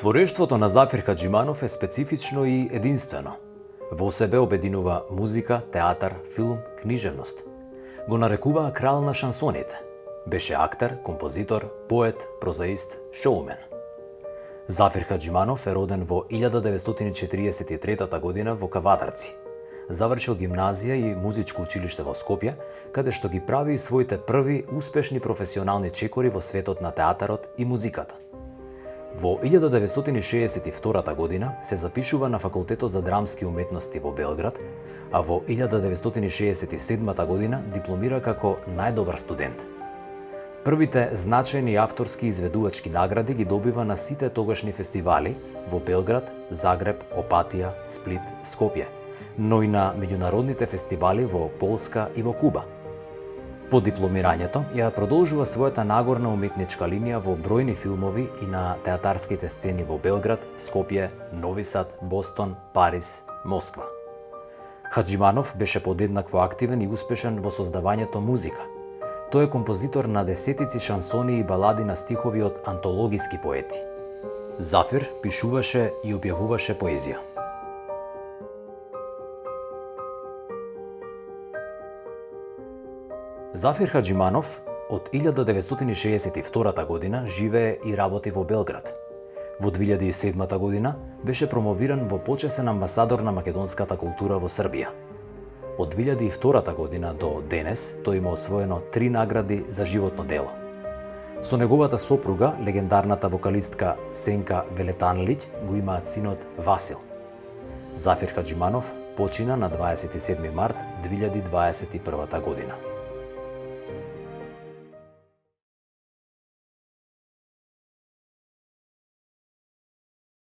Творештвото на Зафир Хаџиманов е специфично и единствено. Во себе обединува музика, театар, филм, книжевност. Го нарекуваа крал на шансоните. Беше актер, композитор, поет, прозаист, шоумен. Зафир Хаџиманов е роден во 1943 година во Кавадарци. Завршил гимназија и музичко училиште во Скопје, каде што ги прави своите први успешни професионални чекори во светот на театарот и музиката. Во 1962 година се запишува на Факултетот за драмски уметности во Белград, а во 1967 година дипломира како најдобар студент. Првите значајни авторски изведувачки награди ги добива на сите тогашни фестивали во Белград, Загреб, Опатија, Сплит, Скопје, но и на меѓународните фестивали во Полска и во Куба. По дипломирањето ја продолжува својата нагорна уметничка линија во бројни филмови и на театарските сцени во Белград, Скопје, Нови Сад, Бостон, Париз, Москва. Хаџиманов беше подеднакво активен и успешен во создавањето музика. Тој е композитор на десетици шансони и балади на стихови од антологиски поети. Зафир пишуваше и објавуваше поезија. Зафир Хаџиманов од 1962 година живее и работи во Белград. Во 2007 година беше промовиран во почесен амбасадор на македонската култура во Србија. Од 2002 година до денес тој има освоено 3 награди за животно дело. Со неговата сопруга, легендарната вокалистка Сенка Велетанлиќ, го имаат синот Васил. Зафир Хаџиманов почина на 27 март 2021 година.